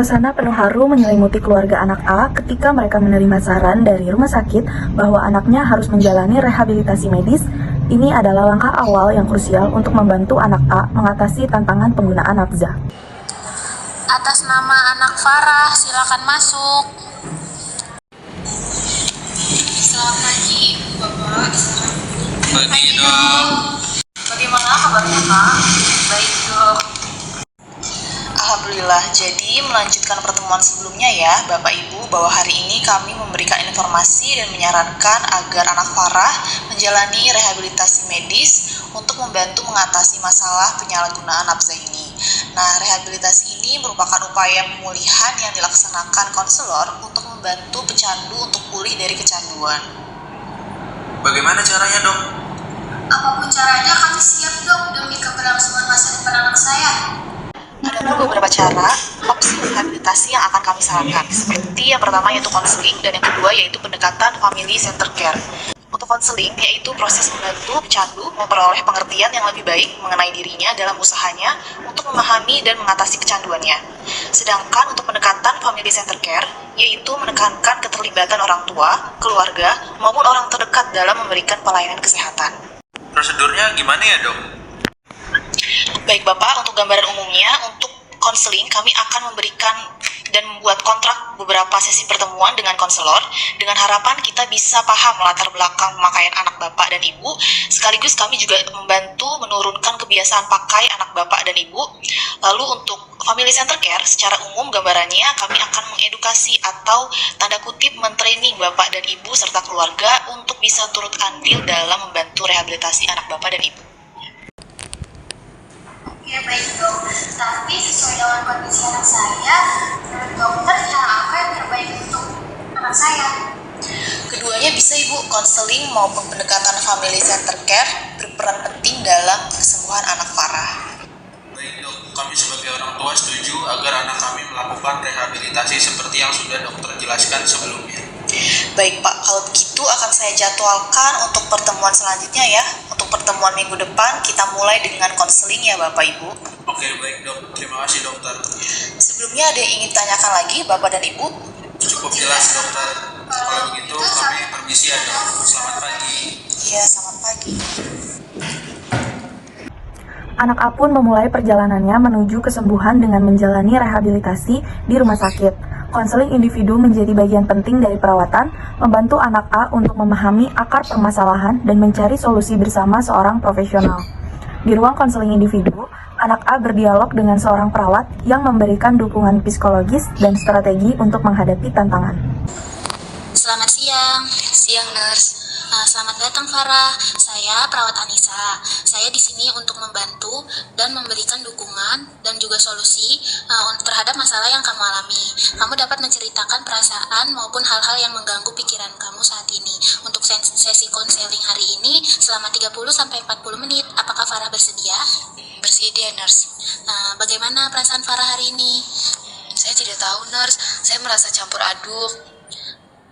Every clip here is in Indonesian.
Suasana penuh haru menyelimuti keluarga anak A ketika mereka menerima saran dari rumah sakit bahwa anaknya harus menjalani rehabilitasi medis. Ini adalah langkah awal yang krusial untuk membantu anak A mengatasi tantangan penggunaan nafza. Atas nama anak Farah, silakan masuk. Selamat pagi, Bapak. Pagi dok. Bagaimana kabarnya, Pak? Baik, Dok. Alhamdulillah, jadi melanjutkan pertemuan sebelumnya ya Bapak Ibu, bahwa hari ini kami memberikan informasi dan menyarankan agar anak Farah menjalani rehabilitasi medis untuk membantu mengatasi masalah penyalahgunaan nafza ini. Nah, rehabilitasi ini merupakan upaya pemulihan yang dilaksanakan konselor untuk membantu pecandu untuk pulih dari kecanduan. Bagaimana caranya dok? Apapun caranya, kami siap, Dok, demi keberlangsungan masa depan anak saya. Ada beberapa cara opsi rehabilitasi yang akan kami sarankan. Seperti yang pertama yaitu konseling, dan yang kedua yaitu pendekatan family center care. Untuk konseling yaitu proses membantu pecandu memperoleh pengertian yang lebih baik mengenai dirinya dalam usahanya untuk memahami dan mengatasi kecanduannya. Sedangkan untuk pendekatan family center care yaitu menekankan keterlibatan orang tua, keluarga, maupun orang terdekat dalam memberikan pelayanan kesehatan. Prosedurnya gimana ya dok? Baik Bapak, untuk gambaran umumnya, untuk konseling kami akan memberikan dan membuat kontrak beberapa sesi pertemuan dengan konselor dengan harapan kita bisa paham latar belakang pemakaian anak Bapak dan Ibu, sekaligus kami juga membantu menurunkan kebiasaan pakai anak Bapak dan Ibu. Lalu untuk family center care, secara umum gambarannya kami akan mengedukasi atau tanda kutip mentraining Bapak dan Ibu serta keluarga untuk bisa turut andil dalam membantu rehabilitasi anak Bapak dan Ibu. Ya baik, Dok. Tapi sesuai dengan kondisi anak saya, menurut dokter cara apa yang terbaik untuk anak saya? Keduanya bisa Ibu, konseling maupun pendekatan family center care berperan penting dalam kesembuhan anak Farah. Baik dok, kami sebagai orang tua setuju agar anak kami melakukan rehabilitasi seperti yang sudah dokter jelaskan sebelumnya. Baik Pak, kalau begitu akan saya jadwalkan untuk pertemuan selanjutnya ya. Untuk pertemuan minggu depan kita mulai dengan konseling ya Bapak Ibu. Oke baik dok, terima kasih dokter. Sebelumnya ada yang ingin tanyakan lagi Bapak dan Ibu? Cukup jelas dokter. Kalau begitu kami permisi ya dok. Selamat pagi. Iya, selamat pagi. Anak A pun memulai perjalanannya menuju kesembuhan dengan menjalani rehabilitasi di rumah sakit. Konseling individu menjadi bagian penting dari perawatan, membantu anak A untuk memahami akar permasalahan dan mencari solusi bersama seorang profesional. Di ruang konseling individu, anak A berdialog dengan seorang perawat yang memberikan dukungan psikologis dan strategi untuk menghadapi tantangan. Selamat siang. Siang, Nurse. Selamat datang, Farah. Saya perawat Anissa. Saya di sini untuk membantu dan memberikan dukungan dan juga solusi terhadap masalah yang kamu alami. Kamu dapat menceritakan perasaan maupun hal-hal yang mengganggu pikiran kamu saat ini. Untuk sesi konseling hari ini selama 30-40 menit. Apakah Farah bersedia? Bersedia, Nurse. Bagaimana perasaan Farah hari ini? Saya tidak tahu, Nurse. Saya merasa campur aduk.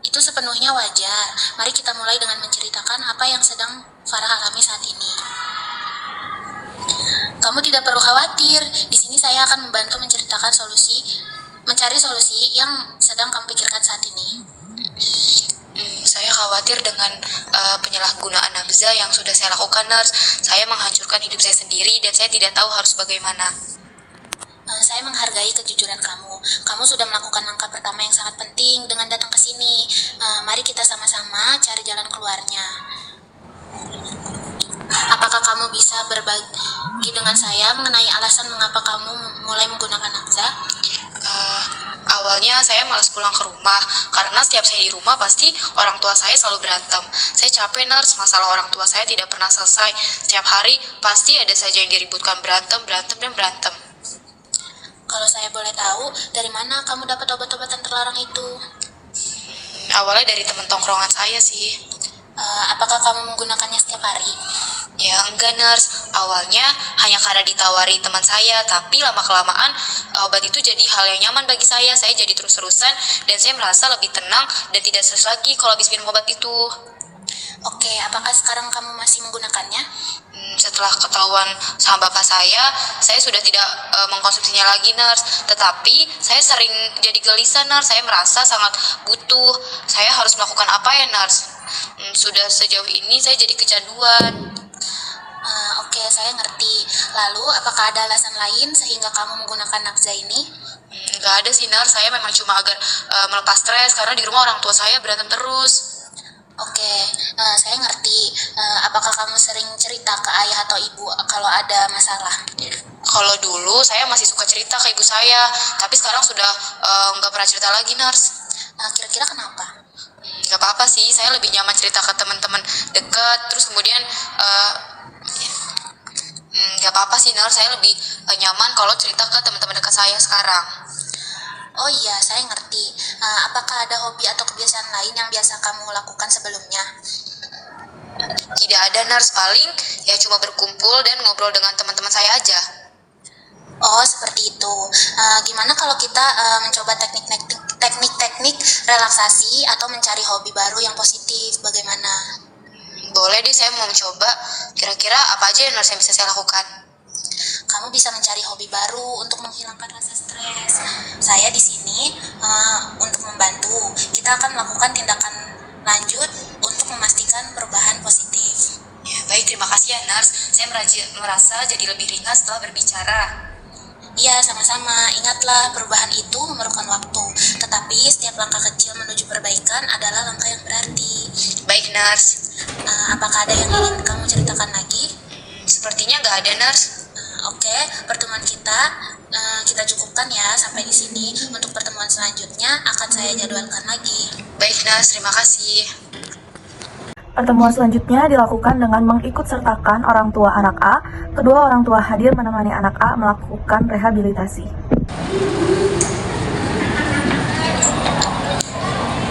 Itu sepenuhnya wajar. Mari kita mulai dengan menceritakan apa yang sedang Farah alami saat ini. Kamu tidak perlu khawatir. Di sini saya akan membantu mencari solusi yang sedang kamu pikirkan saat ini. Saya khawatir dengan penyalahgunaan nafza yang sudah saya lakukan, Nurse. Saya menghancurkan hidup saya sendiri dan saya tidak tahu harus bagaimana. Saya menghargai kejujuran kamu. Kamu sudah melakukan langkah pertama yang sangat penting dengan datang ke sini. Mari kita sama-sama cari jalan keluarnya. Apakah kamu bisa berbagi dengan saya mengenai alasan mengapa kamu mulai menggunakan nafza? Awalnya saya malas pulang ke rumah karena setiap saya di rumah pasti orang tua saya selalu berantem. Saya capek, Nurse, masalah orang tua saya tidak pernah selesai. Setiap hari pasti ada saja yang diributkan, berantem. Kalau saya boleh tahu, dari mana kamu dapat obat-obatan terlarang itu? Awalnya dari teman tongkrongan saya sih. Apakah kamu menggunakannya setiap hari? Ya enggak, Nurse. Awalnya hanya karena ditawari teman saya, tapi lama-kelamaan obat itu jadi hal yang nyaman bagi saya. Saya jadi terus-terusan dan saya merasa lebih tenang dan tidak stres lagi kalau habis minum obat itu. Oke, apakah sekarang kamu masih menggunakannya? Setelah ketahuan sama bapak saya sudah tidak mengkonsumsinya lagi, nurse. Tetapi saya sering jadi gelisah, nurse. Saya merasa sangat butuh. Saya harus melakukan apa ya, nurse? Sudah sejauh ini saya jadi kecanduan. Oke, saya ngerti. Lalu, apakah ada alasan lain sehingga kamu menggunakan nafza ini? Nggak ada sih, nurse. Saya memang cuma agar melepas stres karena di rumah orang tua saya berantem terus. Oke, saya ngerti. Apakah kamu sering cerita ke ayah atau ibu kalau ada masalah? Kalau dulu saya masih suka cerita ke ibu saya, tapi sekarang sudah nggak pernah cerita lagi, nurse. Kira-kira kenapa? Nggak apa-apa sih, saya lebih nyaman cerita ke teman-teman dekat. Terus kemudian nggak apa-apa sih, nurse. Saya lebih nyaman kalau cerita ke teman-teman dekat saya sekarang. Oh iya, saya ngerti. Apakah ada hobi atau kebiasaan lain yang biasa kamu lakukan sebelumnya? Tidak ada, nurse. Paling ya cuma berkumpul dan ngobrol dengan teman-teman saya aja. Oh, seperti itu. Gimana kalau kita mencoba teknik-teknik relaksasi atau mencari hobi baru yang positif? Bagaimana? Boleh deh, saya mau mencoba. Kira-kira apa aja yang nurse yang bisa saya lakukan? Kamu bisa mencari hobi baru untuk menghilangkan rasa stres. Saya di sini untuk membantu. Kita akan melakukan tindakan lanjut untuk memastikan perubahan positif. Ya, baik, terima kasih ya, nurse. Saya merasa jadi lebih ringan setelah berbicara. Iya, sama-sama. Ingatlah, perubahan itu memerlukan waktu. Tetapi setiap langkah kecil menuju perbaikan adalah langkah yang berarti. Baik, nurse. Apakah ada yang ingin kamu ceritakan lagi? Sepertinya nggak ada, nurse. Oke, pertemuan kita cukupkan ya sampai di sini. Untuk pertemuan selanjutnya akan saya jadwalkan lagi. Baik, nurse. Terima kasih. Pertemuan selanjutnya dilakukan dengan mengikutsertakan orang tua anak A. Kedua orang tua hadir menemani anak A melakukan rehabilitasi.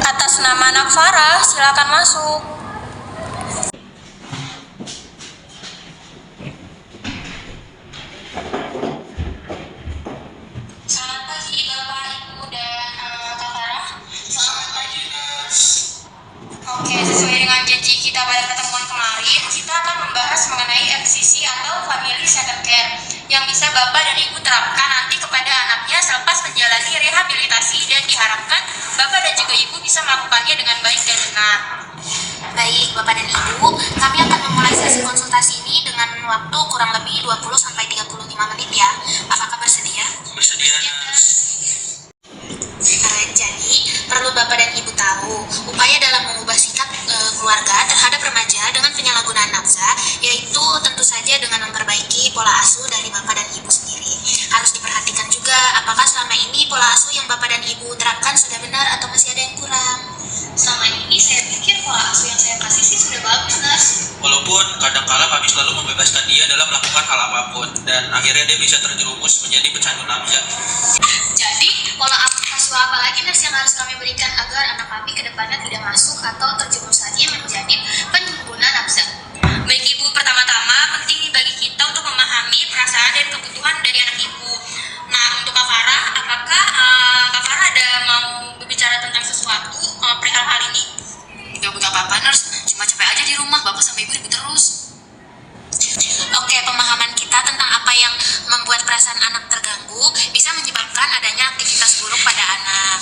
Atas nama anak Farah, silakan masuk. Selamat pagi Bapak, Ibu, dan Kak Farah. Selamat pagi, Nurse. Oke, sesuai dengan janji kita pada pertemuan kemarin, kita akan membahas mengenai FCC atau Family Center Care yang bisa Bapak dan Ibu terapkan nanti kepada anaknya selepas menjalani rehabilitasi, dan diharapkan Bapak dan juga Ibu bisa melakukannya dengan baik dan benar. Baik, Bapak dan Ibu, kami akan memulai sesi konsultasi ini dengan waktu kurang lebih 20-35 menit ya. Apakah bersedia? Bersedia, Nurse. Jadi, perlu Bapak dan Ibu tahu, upaya dalam mengubah sikap keluarga terhadap remaja dengan penyalahgunaan nafsa, yaitu tentu saja dengan memperbaiki pola asuh dari Bapak dan Ibu sendiri. Harus diperhatikan juga apakah selama ini pola asuh yang Bapak dan Ibu terapkan sudah benar atau masih ada yang kurang. Selama ini saya pikir pola asuh yang saya kasih sih sudah bagus, Nurse. Walaupun kadangkala kami selalu membebaskan dia dalam melakukan hal apapun, dan akhirnya dia bisa terjerumus menjadi pecandu nafsa. Jadi, pola asuh apa lagi, Nurse, yang harus kami berikan agar anak kami ke depannya tidak masuk atau terjerumus saja menjadi pengguna nafsa? Baik Ibu, pertama-tama penting bagi kita untuk memahami perasaan dan kebutuhan dari anak Ibu. Nah, untuk Kak Farah, apakah Kak Farah ada mau berbicara tentang sesuatu perihal hal ini? Nggak butuh apa-apa, nurse. Cuma capek aja di rumah. Bapak sama ibu ribut terus. Oke, pemahaman kita tentang apa yang membuat perasaan anak terganggu bisa menyebabkan adanya aktivitas buruk pada anak.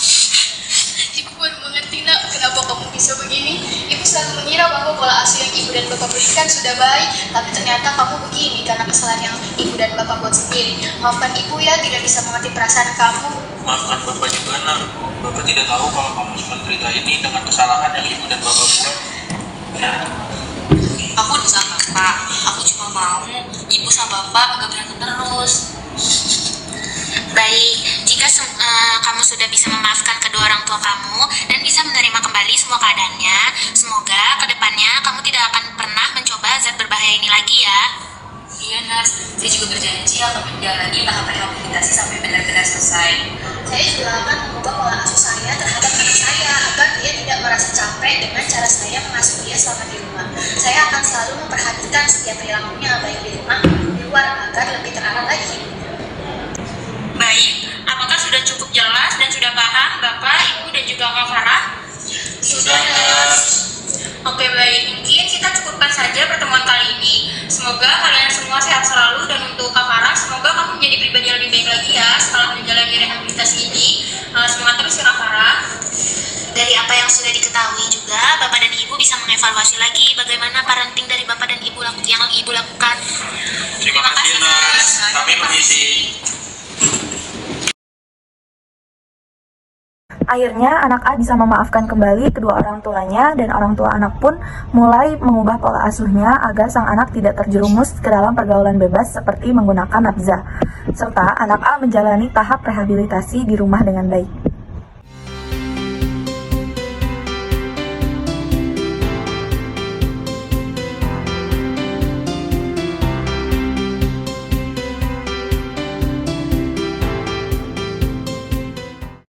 Ibu baru mengerti, Nak, kenapa kamu bisa begini. Ibu selalu mengira bahwa pola asuh yang ibu dan bapak berikan sudah baik, tapi ternyata kamu begini karena kesalahan yang ibu dan bapak buat sendiri. Maafkan ibu ya, tidak bisa mengerti perasaan kamu. Maafkan Bapak juga, Nak. Bapak tidak tahu kalau kamu menderita ini dengan kesalahan yang ibu dan Bapak buat. Ya. Aku udah sama Pak. Aku cuma mau ibu sama bapak gak berantem terus. Baik, jika kamu sudah bisa memaafkan kedua orang tua kamu dan bisa menerima kembali semua keadaannya, semoga kedepannya kamu tidak akan pernah mencoba zat berbahaya ini lagi ya. Iya, nurse. Saya juga berjanji akan menjalani tahap rehabilitasi sampai benar-benar selesai. Saya juga akan mengubah pola asuh saya terhadap anak saya agar dia tidak merasa capek dengan cara saya mengasuh dia selama di rumah. Saya akan selalu memperhatikan setiap perilakunya baik di rumah maupun di luar agar lebih terarah lagi. Baik, apakah sudah cukup jelas dan sudah paham Bapak, Ibu, dan juga Kak Farah? Sudah, Nurse. Oke, baik. Mungkin Semoga kalian semua sehat selalu, dan untuk Kak Farah, semoga kamu menjadi pribadi yang lebih baik lagi ya setelah menjalani rehabilitasi ini. Semangat terus ya Kak Farah. Dari apa yang sudah diketahui juga, Bapak dan Ibu bisa mengevaluasi lagi bagaimana parenting dari Bapak dan Ibu yang Ibu lakukan. Terima kasih, Nurse. Kami permisi. Akhirnya anak A bisa memaafkan kembali kedua orang tuanya, dan orang tua anak pun mulai mengubah pola asuhnya agar sang anak tidak terjerumus ke dalam pergaulan bebas seperti menggunakan nafza. Serta anak A menjalani tahap rehabilitasi di rumah dengan baik.